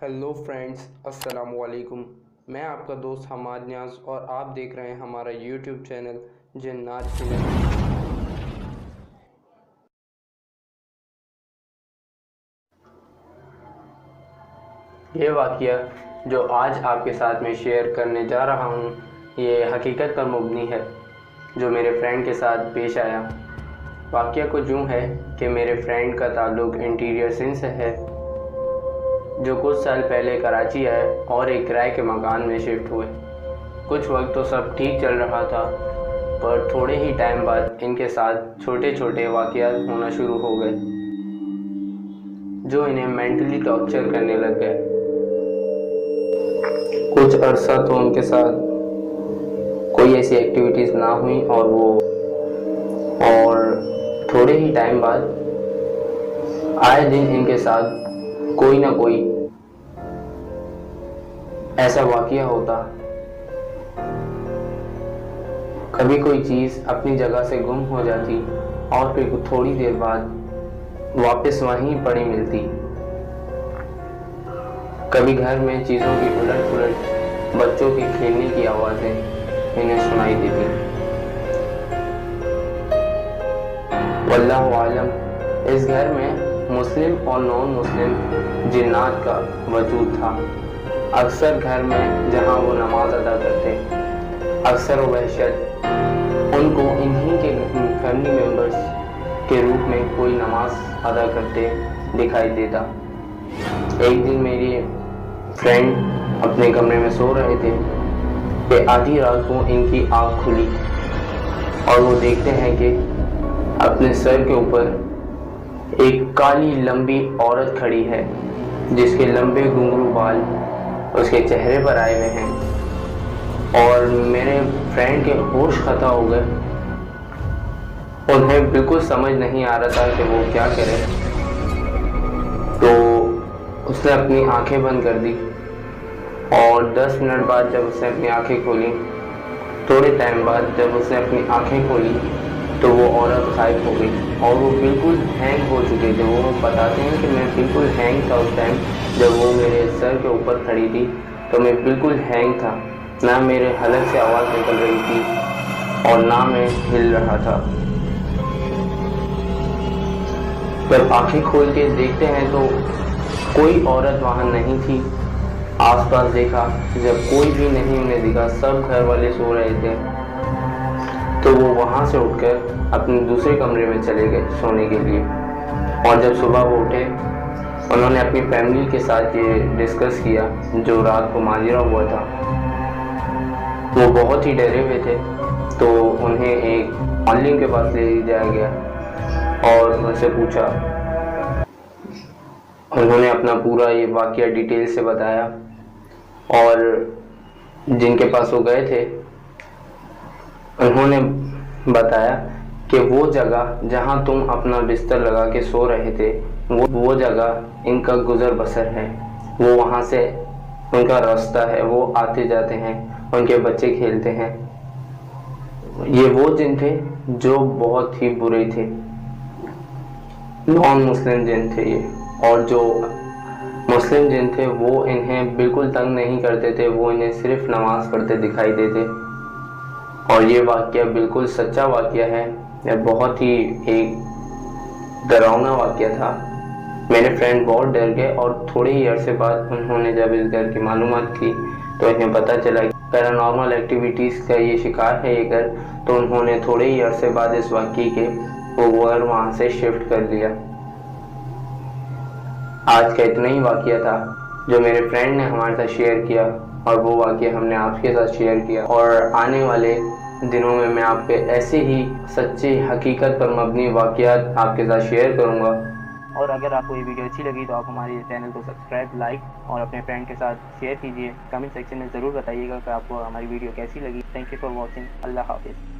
Hello friends, अस्सलाम वालेकुम। मैं आपका दोस्त हमाद न्याज और आप देख रहे हैं हमारा यूट्यूब चैनल जन्नात फिल्म। ये वाक़या जो आज आपके साथ में शेयर करने जा रहा हूँ, ये हकीकत पर मुबनी है जो मेरे फ्रेंड के साथ पेश आया। वाक़या कुछ यूँ है कि मेरे फ्रेंड का ताल्लुक़ इंटीरियर सिंध से है, जो कुछ साल पहले कराची आए और एक किराए के मकान में शिफ्ट हुए। कुछ वक्त तो सब ठीक चल रहा था, पर थोड़े ही टाइम बाद इनके साथ छोटे छोटे वाक़यात होना शुरू हो गए जो इन्हें मेंटली टॉर्चर करने लग गए। कुछ अरसा तो उनके साथ कोई ऐसी एक्टिविटीज़ ना हुई और थोड़े ही टाइम बाद आए दिन इनके साथ कोई ना कोई ऐसा वाक़या होता। कभी कोई चीज़ अपनी जगह से गुम हो जाती और फिर थोड़ी देर बाद वापस वहीं पड़ी मिलती। कभी घर में चीज़ों की उलट पुलट बच्चों के खेलने की आवाज़ें इन्हें सुनाई देती। वल्लाहु आलम, इस घर में मुस्लिम और नॉन मुस्लिम जिन्नात का वजूद था। अक्सर घर में जहाँ वो नमाज अदा करते, अक्सर वहशत उनको इन्हीं के फैमिली मेम्बर्स के रूप में कोई नमाज अदा करते दिखाई देता। एक दिन मेरी फ्रेंड अपने कमरे में सो रहे थे कि आधी रात को इनकी आँख खुली और वो देखते हैं कि अपने सर के ऊपर एक काली लंबी औरत खड़ी है जिसके लंबे घुंघरू बाल उसके चेहरे पर आए हुए हैं। और मेरे फ्रेंड के होश खता हो गए। उन्हें बिल्कुल समझ नहीं आ रहा था कि वो क्या करे, तो उसने अपनी आंखें बंद कर दी और 10 मिनट बाद जब उसने अपनी आंखें खोली, थोड़े टाइम बाद जब उसने अपनी आंखें खोली तो वो औरत गायब हो गई और वो बिल्कुल हैंग हो चुके थे। वो बताते हैं कि मैं बिल्कुल हैंग था उस टाइम जब वो मेरे सर के ऊपर खड़ी थी, तो मैं बिल्कुल हैंग था। ना मेरे हलक से आवाज़ निकल रही थी और ना मैं हिल रहा था। जब आंखें खोल के देखते हैं तो कोई औरत वहाँ नहीं थी। आसपास देखा, जब कोई भी नहीं उन्हें दिखा, सब घर वाले सो रहे थे, तो वो वहाँ से उठकर अपने दूसरे कमरे में चले गए सोने के लिए। और जब सुबह वो उठे, उन्होंने अपनी फैमिली के साथ ये डिस्कस किया जो रात को माजरा हुआ था। वो बहुत ही डरे हुए थे, तो उन्हें एक मौलवी के पास ले जाया गया और उनसे पूछा। उन्होंने अपना पूरा ये वाक़या डिटेल से बताया और जिनके पास वो गए थे उन्होंने बताया कि वो जगह जहाँ तुम अपना बिस्तर लगा के सो रहे थे, वो जगह इनका गुज़र बसर है। वो वहाँ से उनका रास्ता है, वो आते जाते हैं, उनके बच्चे खेलते हैं। ये वो जिन थे जो बहुत ही बुरे थे, नॉन मुस्लिम जिन थे ये। और जो मुस्लिम जिन थे वो इन्हें बिल्कुल तंग नहीं करते थे, वो इन्हें सिर्फ नमाज पढ़ते दिखाई देते। और ये वाक़या बिल्कुल सच्चा वाक़या है। यह बहुत ही एक डरावना वाक़या था। मेरे फ्रेंड बहुत डर गए और थोड़े ही अरसे बाद उन्होंने जब इस घर की मालूमात की तो इन्हें पता चला कि पैरानॉर्मल एक्टिविटीज़ का ये शिकार है ये घर। तो उन्होंने थोड़े ही अरसे बाद इस वाक़ये के वो घर वहाँ से शिफ्ट कर लिया। आज का इतना ही वाक़या था जो मेरे फ्रेंड ने हमारे साथ शेयर किया और वो वाक़या हमने आपके साथ शेयर किया। और आने वाले दिनों में मैं आपके ऐसे ही सच्चे हकीकत पर मबनी वाक़यात आपके साथ शेयर करूँगा। और अगर आपको ये वीडियो अच्छी लगी तो आप हमारे चैनल को सब्सक्राइब, लाइक और अपने फ्रेंड के साथ शेयर कीजिए। कमेंट सेक्शन में ज़रूर बताइएगा कि आपको हमारी वीडियो कैसी लगी। Thank you for watching. अल्लाह हाफिज़।